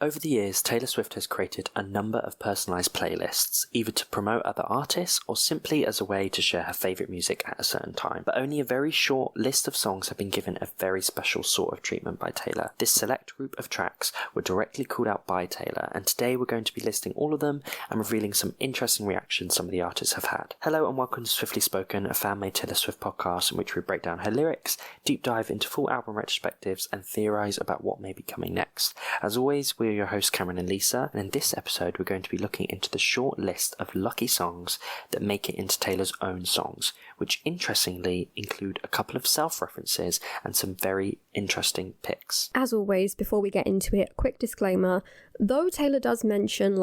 Over the years, Taylor Swift has created a number of personalised playlists, either to promote other artists or simply as a way to share her favourite music at a certain time. But only a very short list of songs have been given a very special sort of treatment by Taylor. This select group of tracks were directly called out by Taylor, and today we're going to be listing all of them and revealing some interesting reactions some of the artists have had. Hello and welcome to Swiftly Spoken, a fan-made Taylor Swift podcast in which we break down her lyrics, deep dive into full album retrospectives, and theorise about what may be coming next. As always, we're your hosts Cameron and Lisa, and in this episode we're going to be looking into the short list of lucky songs that make it into Taylor's own songs, which interestingly include a couple of self-references and some very interesting picks. As always, before we get into it, quick disclaimer, though Taylor does mention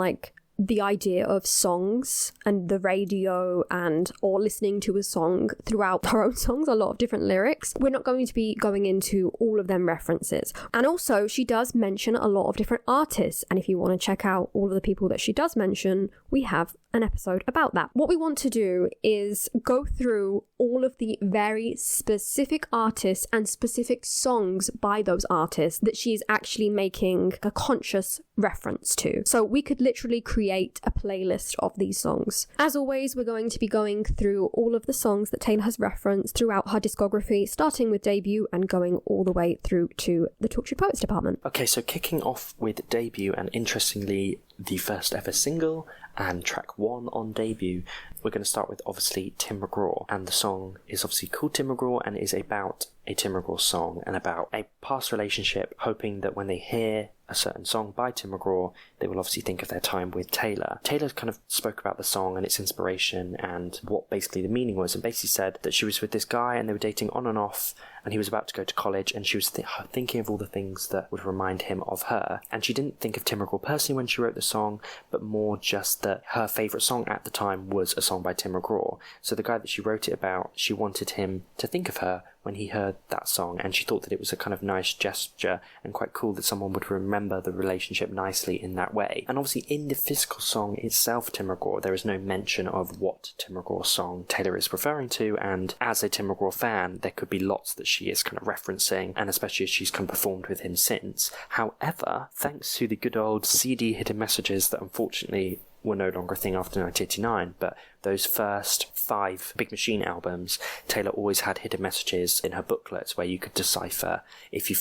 the idea of songs and the radio and or listening to a song throughout her own songs, a lot of different lyrics, we're not going to be going into all of them references. And also she does mention a lot of different artists, and if you want to check out all of the people that she does mention, we have an episode about that. What we want to do is go through all of the very specific artists and specific songs by those artists that she's actually making a conscious reference to. So we could literally create a playlist of these songs. As always, we're going to be going through all of the songs that Taylor has referenced throughout her discography, starting with debut and going all the way through to the Talk Show Poets department. Okay, so kicking off with debut, and interestingly the first ever single and track 1 on debut, we're going to start with obviously Tim McGraw, and the song is obviously called Tim McGraw and is about a Tim McGraw song and about a past relationship, hoping that when they hear a certain song by Tim McGraw, they will obviously think of their time with Taylor. Taylor kind of spoke about the song and its inspiration and what basically the meaning was, and basically said that she was with this guy and they were dating on and off, and he was about to go to college, and she was thinking of all the things that would remind him of her. And she didn't think of Tim McGraw personally when she wrote the song, but more just that her favourite song at the time was a song by Tim McGraw. So the guy that she wrote it about, she wanted him to think of her when he heard that song, and she thought that it was a kind of nice gesture and quite cool that someone would remember the relationship nicely in that way. And obviously in the physical song itself, Tim McGraw, there is no mention of what Tim McGraw song Taylor is referring to, and as a Tim McGraw fan, there could be lots that she is kind of referencing, and especially as she's kind of performed with him since. However, thanks to the good old CD hidden messages that unfortunately were no longer a thing after 1989, but those first 5 Big Machine albums, Taylor always had hidden messages in her booklets where you could decipher, if you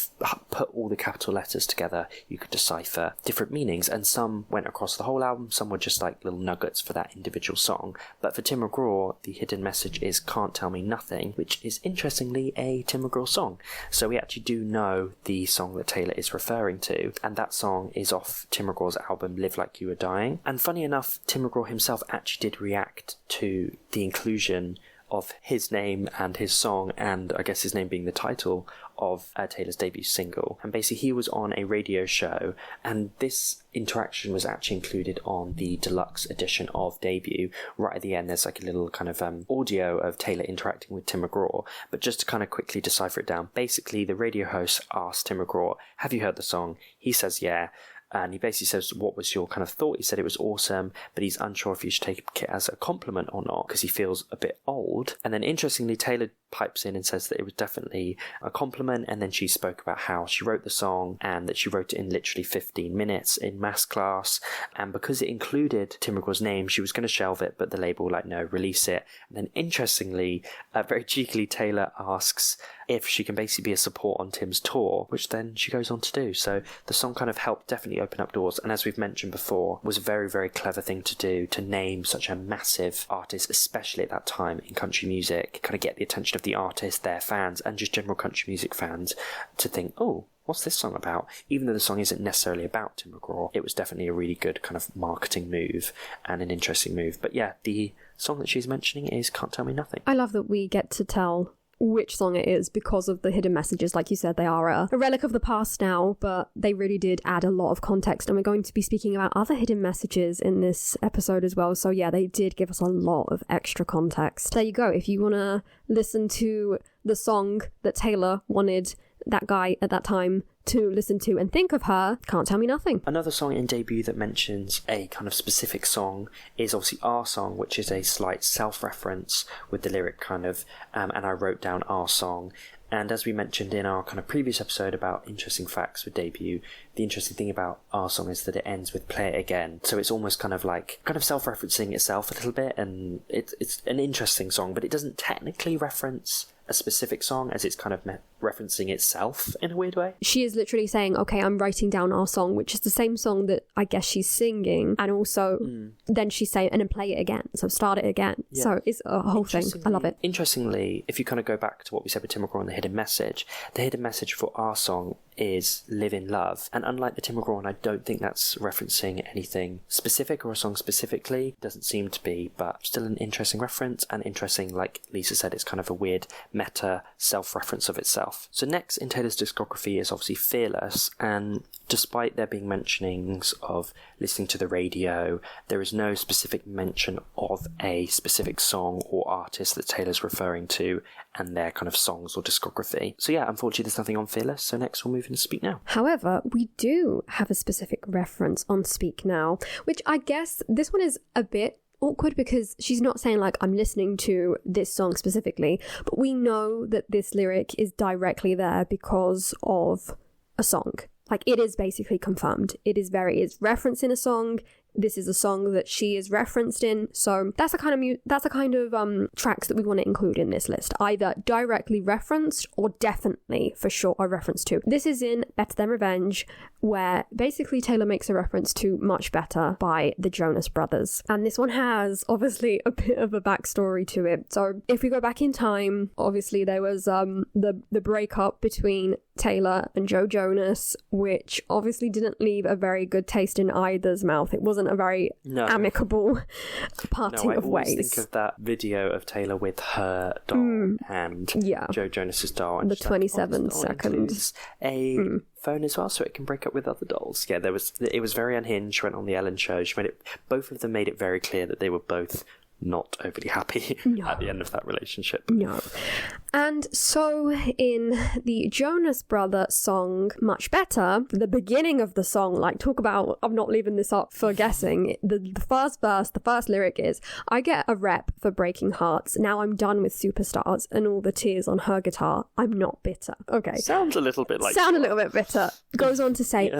put all the capital letters together, you could decipher different meanings, and some went across the whole album, some were just like little nuggets for that individual song. But for Tim McGraw, the hidden message is Can't Tell Me Nothing, which is interestingly a Tim McGraw song. So we actually do know the song that Taylor is referring to, and that song is off Tim McGraw's album Live Like You Were Dying. And funny enough, Tim McGraw himself actually did react to the inclusion of his name and his song, and I guess his name being the title of Taylor's debut single. And basically he was on a radio show, and this interaction was actually included on the deluxe edition of debut. Right at the end there's like a little kind of audio of Taylor interacting with Tim McGraw, but just to kind of quickly decipher it down, basically the radio host asked Tim McGraw, have you heard the song? He says yeah. And he basically says, what was your kind of thought? He said it was awesome, but he's unsure if you should take it as a compliment or not, because he feels a bit old. And then interestingly, Taylor pipes in and says that it was definitely a compliment, and then she spoke about how she wrote the song and that she wrote it in literally 15 minutes in maths class, and because it included Tim McGraw's name, she was going to shelve it, but the label like, no, release it. And then interestingly, very cheekily, Taylor asks if she can basically be a support on Tim's tour, which then she goes on to do. So the song kind of helped definitely open up doors, and as we've mentioned before, was a very, very clever thing to do, to name such a massive artist, especially at that time in country music, kind of get the attention of the artist, their fans, and just general country music fans to think, oh, what's this song about? Even though the song isn't necessarily about Tim McGraw, it was definitely a really good kind of marketing move and an interesting move. But yeah, the song that she's mentioning is Can't Tell Me Nothing. I love that we get to tell which song it is because of the hidden messages. Like you said, they are a relic of the past now, but they really did add a lot of context, and we're going to be speaking about other hidden messages in this episode as well. So yeah, they did give us a lot of extra context. There you go. If you want to listen to the song that Taylor wanted that guy at that time to listen to and think of her, Can't Tell Me Nothing. Another song in debut that mentions a kind of specific song is obviously Our Song, which is a slight self-reference with the lyric kind of, and I wrote down Our Song. And as we mentioned in our kind of previous episode about interesting facts with Debut, the interesting thing about our song is that it ends with play it again. So it's almost kind of self-referencing itself a little bit, and it's an interesting song, but it doesn't technically reference a specific song, as it's kind of referencing itself in a weird way. She is literally saying, okay, I'm writing down our song, which is the same song that I guess she's singing, and also then she's saying, and then play it again, so start it again. Yeah. So it's a whole thing. I love it. Interestingly, if you kind of go back to what we said with Tim McGraw and the hidden message for our song is Live in Love, and unlike the Tim McGraw one, I don't think that's referencing anything specific or a song specifically. Doesn't seem to be, but still an interesting reference, and interesting, like Lisa said, it's kind of a weird meta self-reference of itself. So next in Taylor's discography is obviously Fearless, and despite there being mentionings of listening to the radio, there is no specific mention of a specific song or artist that Taylor's referring to and their kind of songs or discography. So yeah, unfortunately there's nothing on Fearless, so next we'll move into Speak Now. However, we do have a specific reference on Speak Now, which I guess this one is a bit awkward because she's not saying like I'm listening to this song specifically, but we know that this lyric is directly there because of a song. Like, it is basically confirmed. It's referencing a song. This is a song that she is referenced in. So that's the kind of tracks that we want to include in this list, either directly referenced or definitely for sure a reference to. This is in Better Than Revenge, where basically Taylor makes a reference to Much Better by the Jonas Brothers. And this one has obviously a bit of a backstory to it. So if we go back in time, obviously there was the breakup between Taylor and Joe Jonas, which obviously didn't leave a very good taste in either's mouth. It wasn't a very amicable parting of ways. I always think of that video of Taylor with her doll and Joe Jonas's doll, and the 27 seconds phone as well, so it can break up with other dolls. Yeah, it was very unhinged. Went on the Ellen show. Both of them made it very clear that they were both not overly happy at the end of that relationship. No. And so in the Jonas Brothers song Much Better, the beginning of the song, like, talk about, I'm not leaving this up for guessing, the first verse, the first lyric is, I get a rep for breaking hearts, now I'm done with superstars and all the tears on her guitar, I'm not bitter. Okay. Sound a little bit bitter. Goes on to say,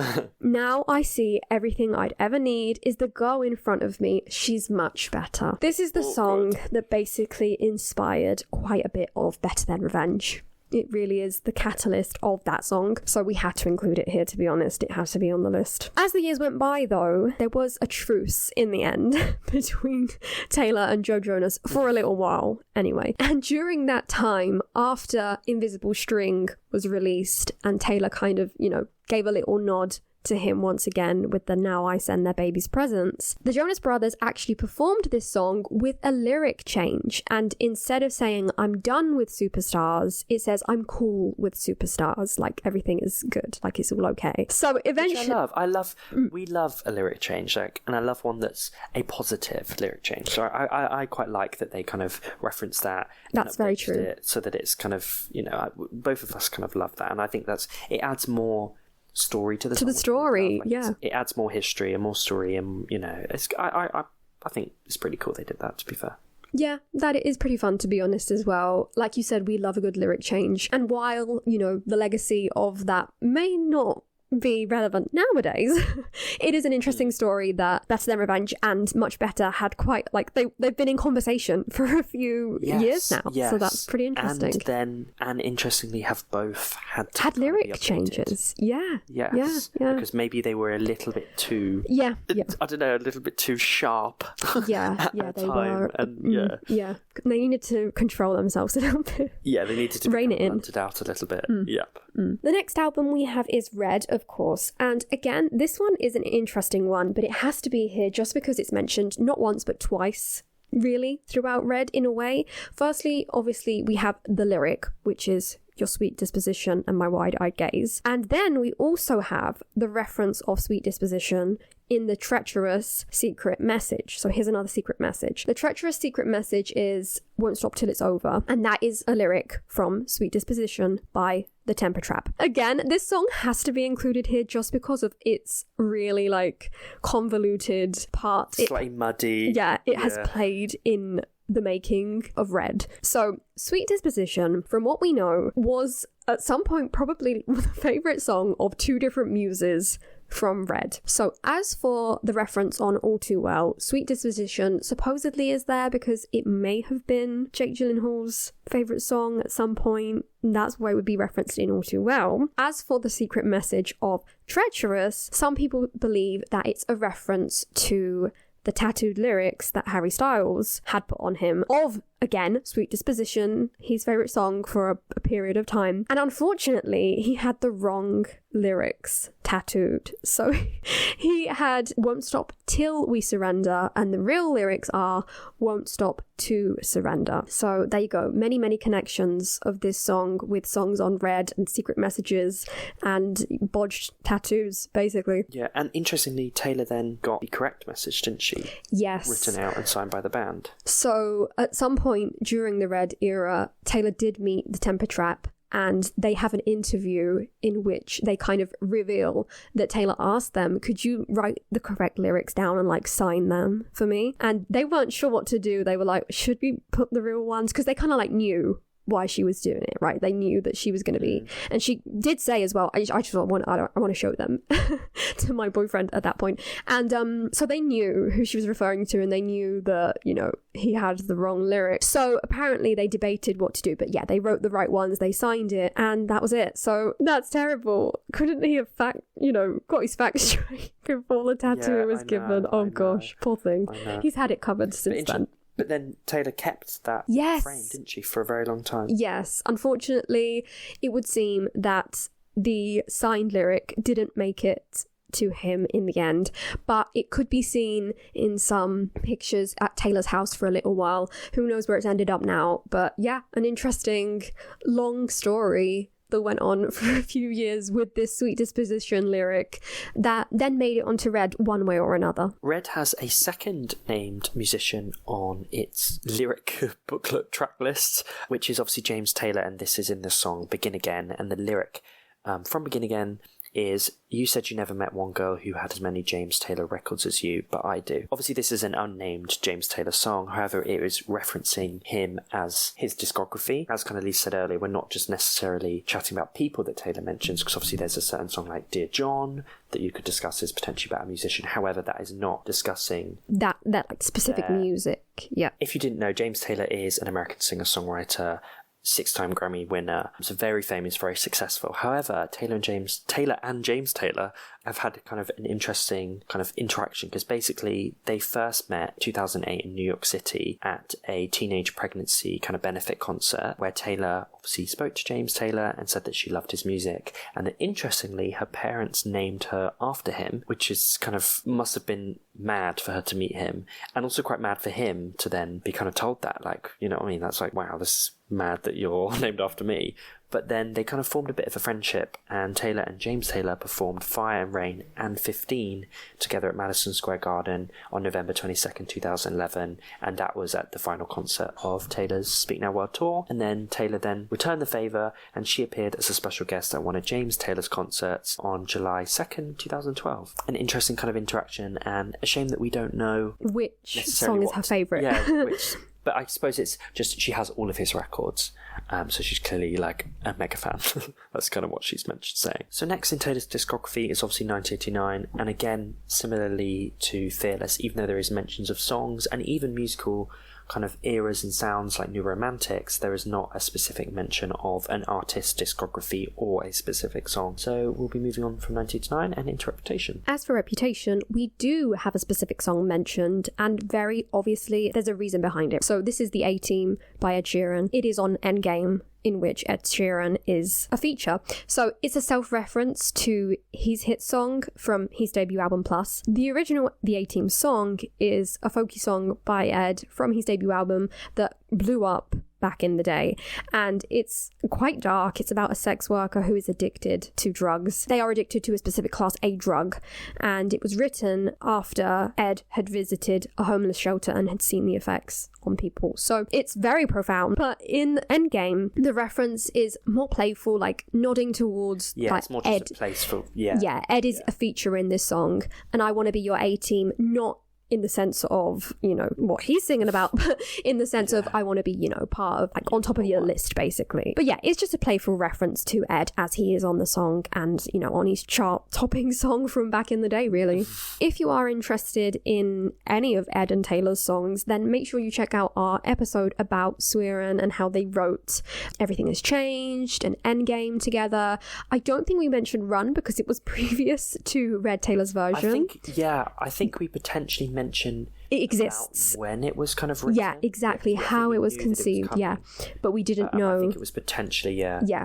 now I see everything I'd ever need is the girl in front of me, she's much better. This is the song that basically inspired quite a bit of Better Than Revenge. It really is the catalyst of that song, so we had to include it here, to be honest. It has to be on the list. As the years went by, though, there was a truce in the end between Taylor and Joe Jonas for a little while, anyway. And during that time, after Invisible String was released and Taylor kind of, gave a little nod to him once again with the Now I Send Their Babies Presents, the Jonas Brothers actually performed this song with a lyric change, and instead of saying I'm done with superstars, it says I'm cool with superstars, like everything is good, like it's all okay. So eventually, we love a lyric change, like, and I love one that's a positive lyric change. So I quite like that they kind of reference that. That's very true. So that it's kind of, both of us kind of love that, and I think it adds more story to the story. It adds more history and more story, and I think it's pretty cool they did that, to be fair. Yeah, that is pretty fun, to be honest, as well. Like you said, we love a good lyric change, and while the legacy of that may not be relevant nowadays, it is an interesting story that Better Than Revenge and Much Better had quite, like, they've been in conversation for a few years now, so that's pretty interesting. And interestingly have both had lyric changes. Because maybe they were a little bit too I don't know, a little bit too sharp at they time. were, and they needed to control themselves a little bit. They needed to rein it in, it out a little bit. The next album we have is Red, of course, and again, this one is an interesting one, but it has to be here just because it's mentioned not once but twice, really, throughout Red, in a way. Firstly, obviously, we have the lyric, which is your sweet disposition and my wide-eyed gaze, and then we also have the reference of sweet disposition in the treacherous secret message. So here's another secret message. The treacherous secret message is won't stop till it's over, and that is a lyric from Sweet Disposition by The Temper Trap. Again, this song has to be included here just because of its really, like, convoluted part. Slightly muddy. It has played in the making of Red. So, Sweet Disposition, from what we know, was at some point probably the favourite song of two different muses from Red. So as for the reference on All Too Well, Sweet Disposition supposedly is there because it may have been Jake Gyllenhaal's favourite song at some point. That's why it would be referenced in All Too Well. As for the secret message of Treacherous, some people believe that it's a reference to the tattooed lyrics that Harry Styles had put on him of, again, Sweet Disposition, his favourite song for a period of time. And unfortunately, he had the wrong lyrics tattooed. So he had Won't Stop Till We Surrender, and the real lyrics are Won't Stop to Surrender. So there you go. Many, many connections of this song with songs on Red and secret messages and bodged tattoos, basically. Yeah, and interestingly, Taylor then got the correct message, didn't she? Yes. Written out and signed by the band. So at some point during the Red era, Taylor did meet the Temper Trap, and they have an interview in which they kind of reveal that Taylor asked them, could you write the correct lyrics down and like sign them for me? And they weren't sure what to do. They were like, should we put the real ones? Because they kind of like knew why she was doing it, right? They knew that she was going to be, and she did say as well, I just want to show them to my boyfriend at that point. And so they knew who she was referring to, and they knew that, you know, he had the wrong lyrics. So apparently they debated what to do, but yeah, they wrote the right ones, they signed it, and that was it. So that's terrible. Couldn't he have got his facts straight before the tattoo was given? Oh gosh, poor thing. He's had it covered since then. But then Taylor kept that frame, didn't she, for a very long time? Yes. Unfortunately, it would seem that the signed lyric didn't make it to him in the end, but it could be seen in some pictures at Taylor's house for a little while. Who knows where it's ended up now? But yeah, an interesting long story that went on for a few years with this Sweet Disposition lyric that then made it onto Red one way or another. Red has a second named musician on its lyric booklet track list, which is obviously James Taylor, and this is in the song Begin Again, and the lyric from Begin Again is, you said you never met one girl who had as many James Taylor records as you, but I do. Obviously this is an unnamed James Taylor song, however it is referencing him as his discography. As kind of Lisa said earlier, we're not just necessarily chatting about people that Taylor mentions, because obviously there's a certain song like Dear John that you could discuss as potentially about a musician. However, that is not discussing that like specific music. Yeah. If you didn't know, James Taylor is an American singer-songwriter, 6-time Grammy winner. So very famous, very successful. However, Taylor and James Taylor have had kind of an interesting kind of interaction, because basically they first met 2008 in New York City at a teenage pregnancy kind of benefit concert, where Taylor obviously spoke to James Taylor and said that she loved his music, and that interestingly her parents named her after him, which is kind of must have been mad for her to meet him, and also quite mad for him to then be kind of told that, like, you know what I mean, that's like, wow, this is mad that you're named after me. But then they kind of formed a bit of a friendship, and Taylor and James Taylor performed Fire and Rain and 15 together at Madison Square Garden on November 22nd, 2011, and that was at the final concert of Taylor's Speak Now World Tour. And then Taylor then returned the favour, and she appeared as a special guest at one of James Taylor's concerts on July 2nd, 2012. An interesting kind of interaction, and a shame that we don't know which song is her favourite. Yeah, but I suppose it's just she has all of his records, so she's clearly like a mega fan. That's kind of what she's mentioned saying. So next in Taylor's discography is obviously 1989, and again, similarly to Fearless, even though there is mentions of songs and even musical kind of eras and sounds like New Romantics, there is not a specific mention of an artist's discography or a specific song. So we'll be moving on from 1989 and into Reputation. As for Reputation, we do have a specific song mentioned, and very obviously there's a reason behind it. So this is The A-Team by Ed Sheeran. It is on Endgame, in which Ed Sheeran is a feature. So it's a self-reference to his hit song from his debut album Plus. The original The A-Team song is a folky song by Ed from his debut album that blew up back in the day, and it's quite dark. It's about a sex worker who is addicted to drugs. They are addicted to a specific class A drug, and it was written after Ed had visited a homeless shelter and had seen the effects on people. So it's very profound. But in Endgame, the reference is more playful, like nodding towards it's more just Ed. A playful, Ed is a feature in this song, and I want to be your A-Team, not in the sense of, you know, what he's singing about, but in the sense of I want to be, you know, part of, like, on top of your list, basically. But yeah, it's just a playful reference to Ed as he is on the song and, you know, on his chart-topping song from back in the day, really. If you are interested in any of Ed and Taylor's songs, then make sure you check out our episode about Sheeran and how they wrote Everything Has Changed and Endgame together. I don't think we mentioned Run because it was previous to Red Taylor's version. I think we potentially mentioned it exists when it was kind of written. Yeah, exactly. How it was conceived. But we didn't know. I think it was potentially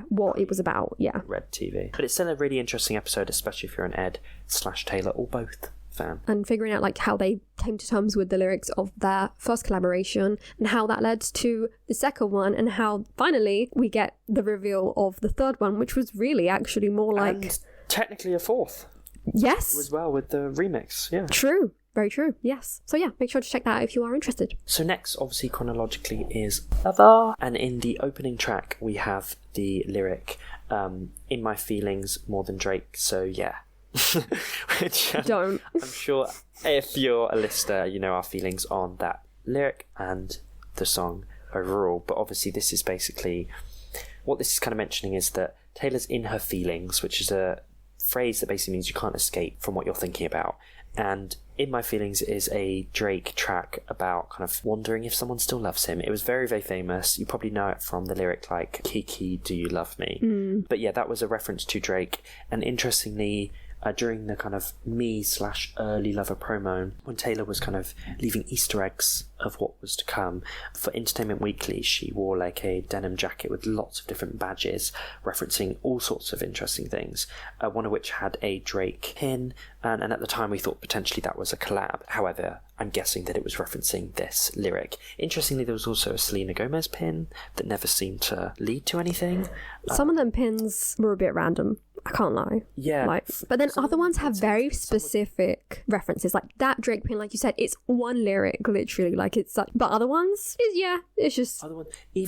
what it was about. Red TV. But it's still a really interesting episode, especially if you're an Ed/Taylor or both fan. And figuring out, like, how they came to terms with the lyrics of their first collaboration and how that led to the second one and how finally we get the reveal of the third one, which was really actually more like... And technically a fourth. Yes. As well with the remix, True. Very true, yes. So yeah, make sure to check that out if you are interested. So next, obviously chronologically, is Lover. And in the opening track, we have the lyric, in my feelings more than Drake, so yeah. Which don't. I'm sure if you're a listener, you know our feelings on that lyric and the song overall. But obviously this is basically... What this is kind of mentioning is that Taylor's in her feelings, which is a phrase that basically means you can't escape from what you're thinking about. And In My Feelings is a Drake track about kind of wondering if someone still loves him. It was very, very famous. You probably know it from the lyric like, Kiki, do you love me? But yeah, that was a reference to Drake. And interestingly, during the kind of me/early Lover promo, when Taylor was kind of leaving Easter eggs of what was to come, for Entertainment Weekly, she wore like a denim jacket with lots of different badges referencing all sorts of interesting things, one of which had a Drake pin, and at the time we thought potentially that was a collab. However, I'm guessing that it was referencing this lyric. Interestingly, there was also a Selena Gomez pin that never seemed to lead to anything. Some of them pins were a bit random. I can't lie. Yeah. But then other ones have very specific references. Like that Drake pin, like you said, it's one lyric, literally. Like it's such... But other ones, it's just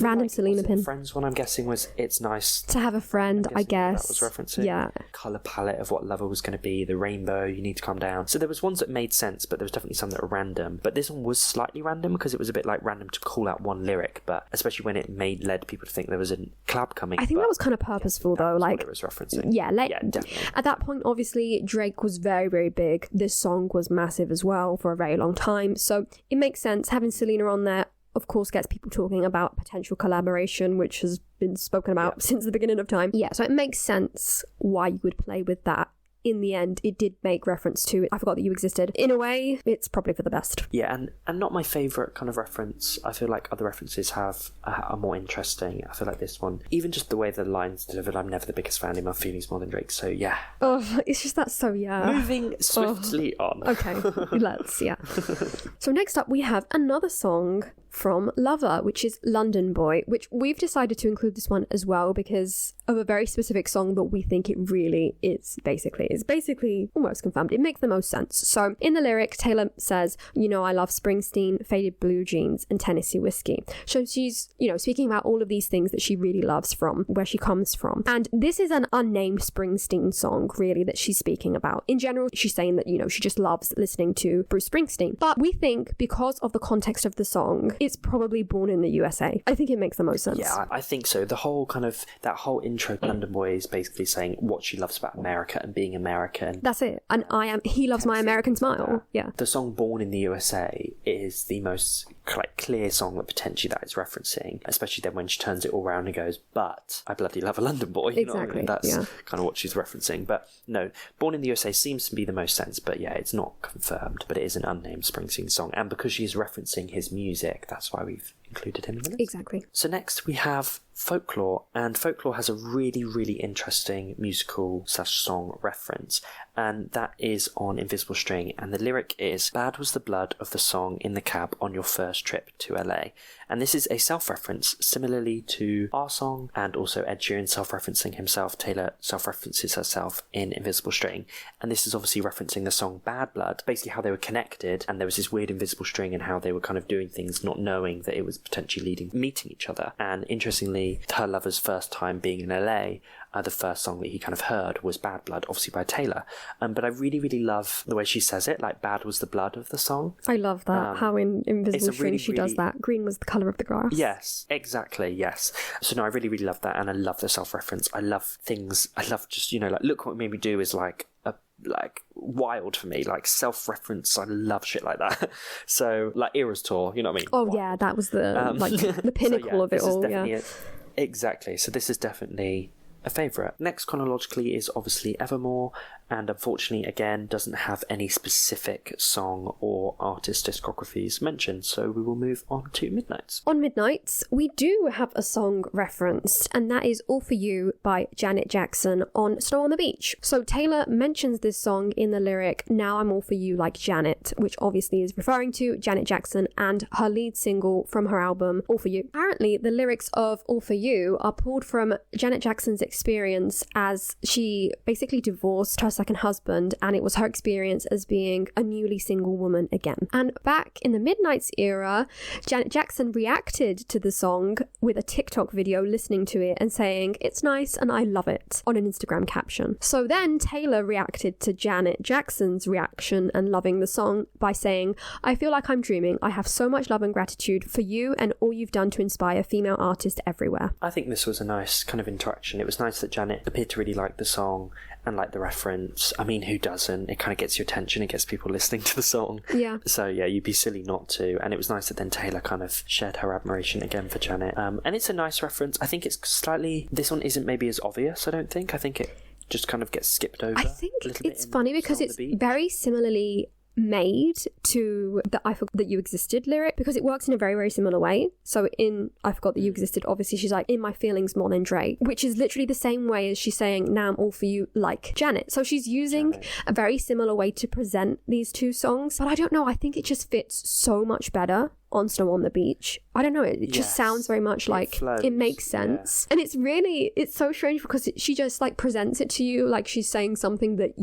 random Selena pin. Friends one, I'm guessing, was it's nice to have a friend, I guess. That was referencing. Yeah. Colour palette of what Lover was going to be, the rainbow, you need to calm down. So there was ones that made sense, but there was definitely some that were random. But this one was slightly random because it was a bit like random to call out one lyric, but especially when it led people to think there was a collab coming. I think that was kind of purposeful though. Like what it was referencing. Yeah, definitely. At that point, obviously, Drake was very, very big. This song was massive as well for a very long time. So it makes sense. Having Selena on there, of course, gets people talking about potential collaboration, which has been spoken about since the beginning of time. Yeah, so it makes sense why you would play with that. In the end, it did make reference to I Forgot That You Existed. In a way, it's probably for the best. Yeah, and not my favourite kind of reference. I feel like other references are more interesting. I feel like this one, even just the way the line's delivered, I'm never the biggest fan in My Feelings more than Drake, so yeah. Oh, it's just that so Moving swiftly on. Okay, let's, So next up, we have another song from Lover, which is London Boy, which we've decided to include this one as well because of a very specific song that we think it really is, basically. It's basically almost confirmed. It makes the most sense. So in the lyric, Taylor says, you know, I love Springsteen, faded blue jeans, and Tennessee whiskey. So she's, you know, speaking about all of these things that she really loves from where she comes from. And this is an unnamed Springsteen song, really, that she's speaking about. In general, she's saying that, you know, she just loves listening to Bruce Springsteen. But we think because of the context of the song, it's probably Born in the USA. I think it makes the most sense. Yeah, I think so. The whole kind of, that whole intro to London Boy is basically saying what she loves about America and being American. That's it. And he loves my American smile. Yeah. The song Born in the USA is the most clear song that potentially that is referencing, especially then when she turns it all around and goes, but I bloody love a London boy. You know what I mean? That's kind of what she's referencing. But no, Born in the USA seems to be the most sense, but yeah, it's not confirmed, but it is an unnamed Springsteen song. And because she's referencing his music, that's why we've included him in the list. Exactly. So next we have Folklore, and Folklore has a really, really interesting musical/song reference, and that is on Invisible String, and the lyric is, bad was the blood of the song in the cab on your first trip to LA. And this is a self-reference, similarly to our song, and also Ed Sheeran self-referencing himself. Taylor self-references herself in Invisible String, and this is obviously referencing the song Bad Blood, basically how they were connected, and there was this weird invisible string, and how they were kind of doing things not knowing that it was potentially meeting each other. And interestingly, her lover's first time being in LA, the first song that he kind of heard was Bad Blood, obviously by Taylor. But I really, really love the way she says it, like bad was the blood of the song. I love that, how in Invisible String she does that. Green was the colour of the grass. Yes, exactly, yes. So no, I really, really love that, and I love the self-reference. I love things, I love just, like Look What Made Me Do is like wild for me, like self-reference. I love shit like that. So like Eras Tour, you know what I mean? Oh yeah, that was the the pinnacle of it all. Exactly. So this is definitely a favourite. Next chronologically is obviously Evermore, and unfortunately again doesn't have any specific song or artist discographies mentioned, so we will move on to Midnights. On Midnights, we do have a song referenced, and that is All For You by Janet Jackson on Snow on the Beach. So Taylor mentions this song in the lyric, Now I'm All For You Like Janet, which obviously is referring to Janet Jackson and her lead single from her album, All For You. Apparently, the lyrics of All For You are pulled from Janet Jackson's experience as she basically divorced her second husband, and it was her experience as being a newly single woman again. And back in the Midnights era, Janet Jackson reacted to the song with a TikTok video listening to it and saying, it's nice and I love it, on an Instagram caption. So then Taylor reacted to Janet Jackson's reaction and loving the song by saying, I feel like I'm dreaming. I have so much love and gratitude for you and all you've done to inspire female artists everywhere. I think this was a nice kind of interaction. It was nice that Janet appeared to really like the song and like the reference. I mean, who doesn't? It kind of gets your attention. It gets people listening to the song. Yeah. So yeah, you'd be silly not to. And it was nice that then Taylor kind of shared her admiration again for Janet. And it's a nice reference. I think it's slightly... This one isn't maybe as obvious, I don't think. I think it just kind of gets skipped over. I think it's funny because it's very similarly made to the I Forgot That You Existed lyric, because it works in a very, very similar way. So in I Forgot That You Existed, obviously she's like, in my feelings more than Drake, which is literally the same way as she's saying, now I'm all for you like Janet. So she's using a very similar way to present these two songs. But I don't know, I think it just fits so much better on Snow on the Beach. I don't know, it just sounds very much like it makes sense. And it's so strange because she just like presents it to you like she's saying something that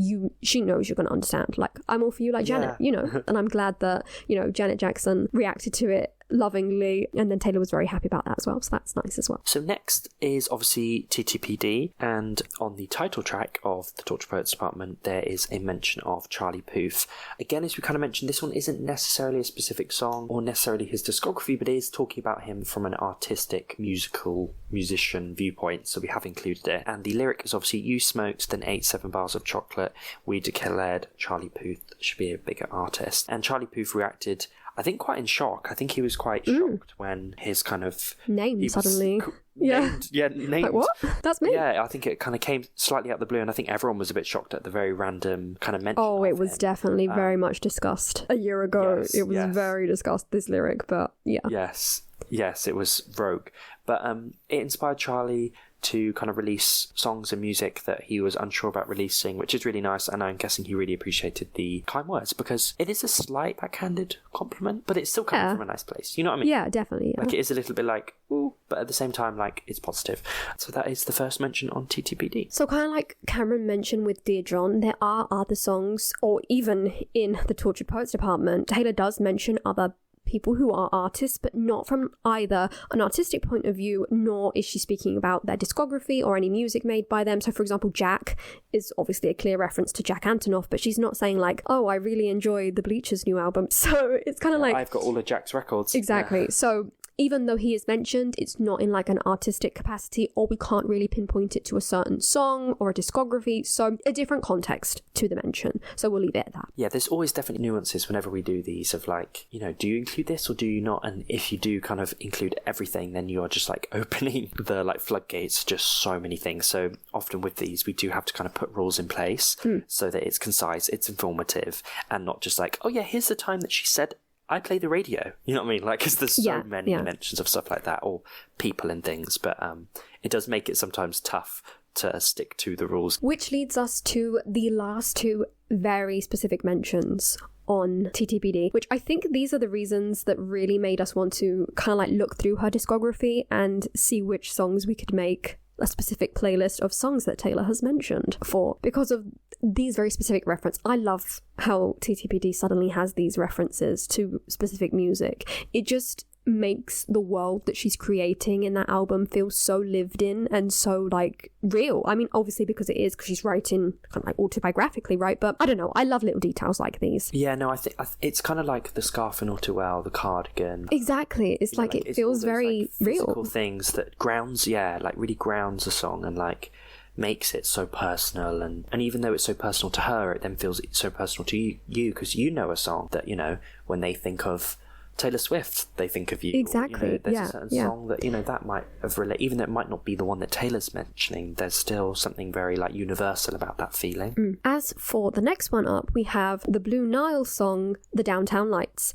she knows you're going to understand. Like, I'm all for you like Janet, And I'm glad that, Janet Jackson reacted to it lovingly, and then Taylor was very happy about that as well, so that's nice as well. So next is obviously TTPD, and on the title track of the Torture Poets Department there is a mention of Charlie Puth. Again, as we kind of mentioned, this one isn't necessarily a specific song or necessarily his discography, but it is talking about him from an artistic musician viewpoint, so we have included it. And the lyric is obviously, you smoked, then ate 7 bars of chocolate, we declared Charlie Puth should be a bigger artist. And Charlie Puth reacted, I think, quite in shock. I think he was quite shocked when his kind of... Name suddenly. Named. Like, what? That's me? Yeah, I think it kind of came slightly out of the blue, and I think everyone was a bit shocked at the very random kind of mention. Oh, it was definitely very much discussed. A year ago, it was very discussed, this lyric, but yeah. Yes, it was rogue. But it inspired Charlie to kind of release songs and music that he was unsure about releasing, which is really nice, and I'm guessing he really appreciated the kind words, because it is a slight backhanded compliment, but it's still coming from a nice place. You know what I mean? Yeah, definitely. Yeah. Like, it is a little bit like, ooh, but at the same time, like, it's positive. So that is the first mention on TTPD. So kind of like Cameron mentioned with Dear John, there are other songs, or even in the Tortured Poets Department, Taylor does mention other people who are artists, but not from either an artistic point of view, nor is she speaking about their discography or any music made by them. So for example, Jack is obviously a clear reference to Jack Antonoff, but she's not saying like, oh, I really enjoy the Bleachers' new album. So it's kind of like, I've got all of Jack's records. Exactly. Yeah. So even though he is mentioned, it's not in like an artistic capacity, or we can't really pinpoint it to a certain song or a discography. So a different context to the mention. So we'll leave it at that. Yeah, there's always definitely nuances whenever we do these of like, do you include this or do you not? And if you do kind of include everything, then you are just like opening the like floodgates, just so many things. So often with these, we do have to kind of put rules in place so that it's concise, it's informative, and not just like, oh yeah, here's the time that she said I play the radio. You know what I mean? Like, because there's so many mentions of stuff like that, or people and things, but it does make it sometimes tough to stick to the rules. Which leads us to the last two very specific mentions on TTPD, which I think these are the reasons that really made us want to kind of like look through her discography and see which songs we could make a specific playlist of songs that Taylor has mentioned for, because of these very specific reference. I love how TTPD suddenly has these references to specific music. It just makes the world that she's creating in that album feel so lived in and so like real. I mean, obviously because it is, because she's writing kind of like autobiographically, right? But I don't know, I love little details like these. Yeah, no, I think it's kind of like the scarf in All Too Well, the cardigan. Exactly. It's like, it feels very real. Physical things that really grounds a song and like makes it so personal, and even though it's so personal to her, it then feels so personal to you because you know a song that, you know, when they think of Taylor Swift, they think of you. Exactly. Or, you know, there's a certain song that, you know, that might have related, even though it might not be the one that Taylor's mentioning, there's still something very like universal about that feeling. As for the next one up, we have the Blue Nile song, The Downtown Lights.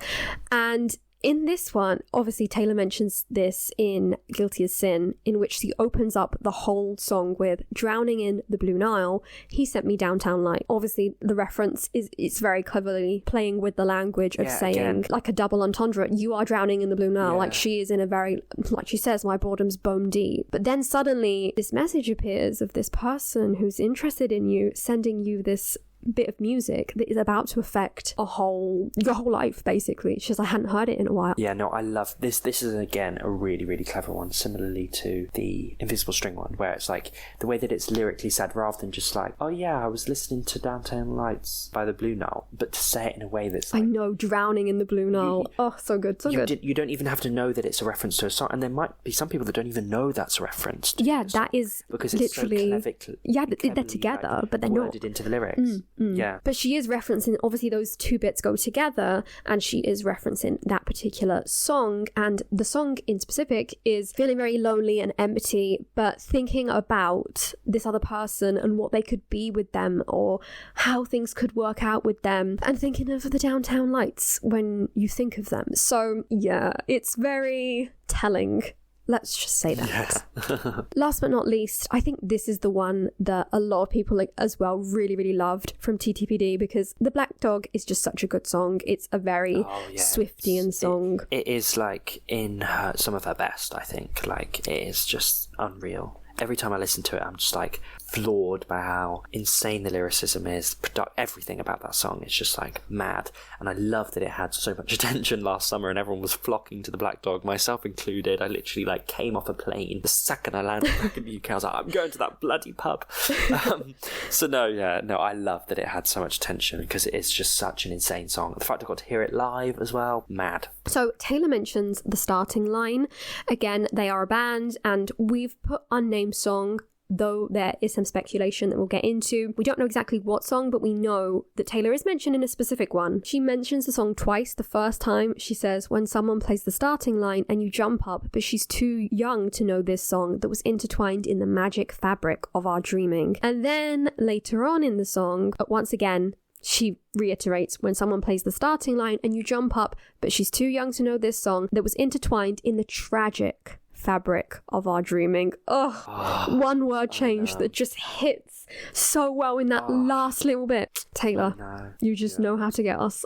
And in this one, obviously Taylor mentions this in Guilty as Sin, in which she opens up the whole song with drowning in the Blue Nile, he sent me downtown light. Obviously the reference is, it's very cleverly playing with the language of saying, again, like a double entendre, you are drowning in the Blue Nile. Like she is in a very, like she says, my boredom's bone deep. But then suddenly this message appears of this person who's interested in you, sending you this bit of music that is about to affect your whole life, basically. It's just, I hadn't heard it in a while. Yeah, no, I love this. This is again a really, really clever one, similarly to the Invisible String one, where it's like the way that it's lyrically said, rather than just like, oh yeah, I was listening to Downtown Lights by the Blue Nile, but to say it in a way that's like, I know, drowning in the Blue Nile. So good, so good. You don't even have to know that it's a reference to a song, and there might be some people that don't even know that's a reference to that song, is because it's literally they're together, like, but they're not worded into the lyrics. Yeah, but she is referencing, obviously those two bits go together, and she is referencing that particular song, and the song in specific is feeling very lonely and empty, but thinking about this other person and what they could be with them, or how things could work out with them, and thinking of the downtown lights when you think of them. So yeah, it's very telling. Let's just say that. Yeah. Last but not least, I think this is the one that a lot of people as well really, really loved from TTPD, because The Black Dog is just such a good song. It's a very Swiftian song. It is like in some of her best, I think. Like, it is just unreal. Every time I listen to it, I'm just like floored by how insane the lyricism is. Everything about that song is just like mad. And I love that it had so much attention last summer and everyone was flocking to the Black Dog, myself included. I literally like came off a plane the second I landed back in the UK. I was like, I'm going to that bloody pub. I love that it had so much attention because it is just such an insane song. The fact I got to hear it live as well, mad. So Taylor mentions the starting line. Again, they are a band, and we've put unnamed song, though there is some speculation that we'll get into. We don't know exactly what song, but we know that Taylor is mentioned in a specific one. She mentions the song twice. The first time she says, when someone plays the starting line and you jump up, but she's too young to know this song that was intertwined in the magic fabric of our dreaming. And then later on in the song, once again, she reiterates, when someone plays the starting line and you jump up, but she's too young to know this song that was intertwined in the tragic fabric of our dreaming. One word change that just hits so well in that last little bit. Taylor, you just know how to get us.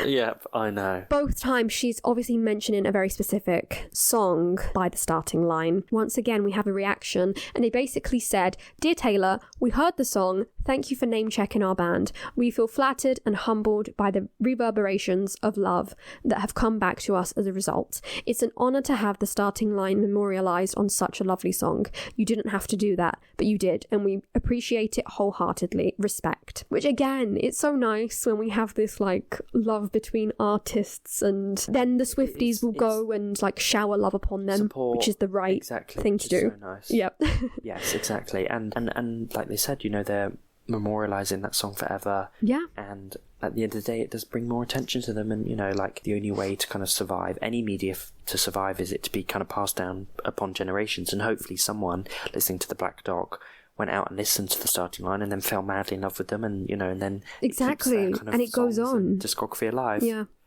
Yep, I know. Both times she's obviously mentioning a very specific song by the starting line. Once again, we have a reaction, and they basically said, "Dear Taylor, we heard the song. Thank you for name checking our band. We feel flattered and humbled by the reverberations of love that have come back to us as a result. It's an honour to have the starting line memorialised on such a lovely song. You didn't have to do that, but you did, and we appreciate it wholeheartedly. Respect." Which again, it's so nice when we have this like love between artists, and then the Swifties will go and like shower love upon them, which is the right thing to do. So nice. Yep. Yes, exactly. And like they said, you know, they're memorializing that song forever. Yeah. And at the end of the day, it does bring more attention to them, and you know, like the only way to kind of survive any media to survive is it to be kind of passed down upon generations, and hopefully someone listening to the Black Dog went out and listened to the starting line and then fell madly in love with them, and you know, and then exactly, and it goes on, discography alive.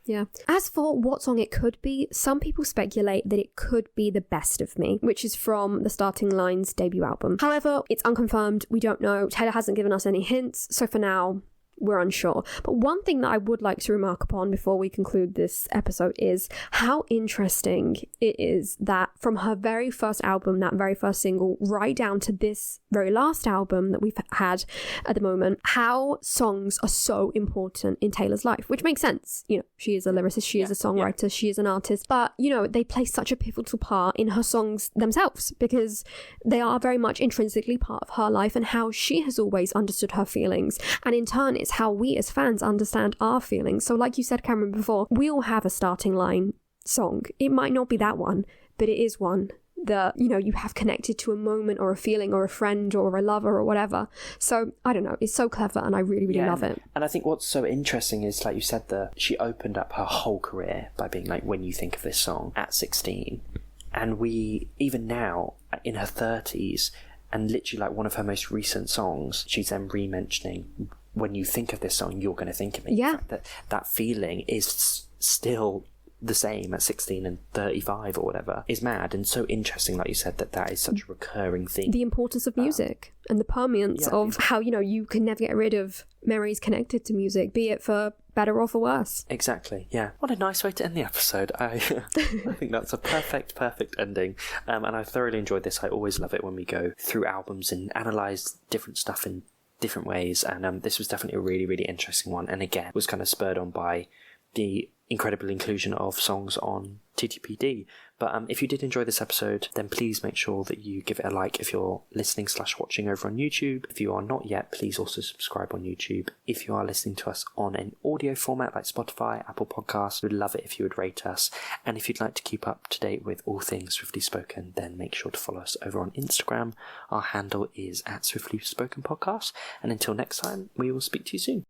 Yeah. As for what song it could be, some people speculate that it could be The Best of Me, which is from the Starting Line's debut album. However, it's unconfirmed. We don't know. Taylor hasn't given us any hints, so for now, we're unsure. But one thing that I would like to remark upon before we conclude this episode is how interesting it is that from her very first album, that very first single, right down to this very last album that we've had at the moment, how songs are so important in Taylor's life, which makes sense. You know, she is a lyricist, she is a songwriter, she is an artist, but, you know, they play such a pivotal part in her songs themselves because they are very much intrinsically part of her life and how she has always understood her feelings. And in turn, it's how we as fans understand our feelings. So like you said, Cameron, before, we all have a starting line song. It might not be that one, but it is one that, you know, you have connected to a moment or a feeling or a friend or a lover or whatever. So I don't know, it's so clever and I really love it. And I think what's so interesting is, like you said, that she opened up her whole career by being like, when you think of this song at 16, and we, even now in her 30s, and literally like one of her most recent songs, she's then re-mentioning, when you think of this song, you're going to think of me. Yeah. That feeling is still the same at 16 and 35 or whatever, is mad. And so interesting, like you said, that is such a recurring theme. The importance of music and the permanence of how, you know, you can never get rid of memories connected to music, be it for better or for worse. Exactly, yeah. What a nice way to end the episode. I think that's a perfect ending. And I thoroughly enjoyed this. I always love it when we go through albums and analyse different stuff in different ways. And this was definitely a really interesting one. And again, was kind of spurred on by the incredible inclusion of songs on TTPD. But if you did enjoy this episode, then please make sure that you give it a like if you're listening/watching over on YouTube. If you are not yet, please also subscribe on YouTube. If you are listening to us on an audio format like Spotify, Apple Podcasts, we'd love it if you would rate us. And if you'd like to keep up to date with all things Swiftly Spoken, then make sure to follow us over on Instagram. Our handle is @SwiftlySpokenPodcast. And until next time, we will speak to you soon.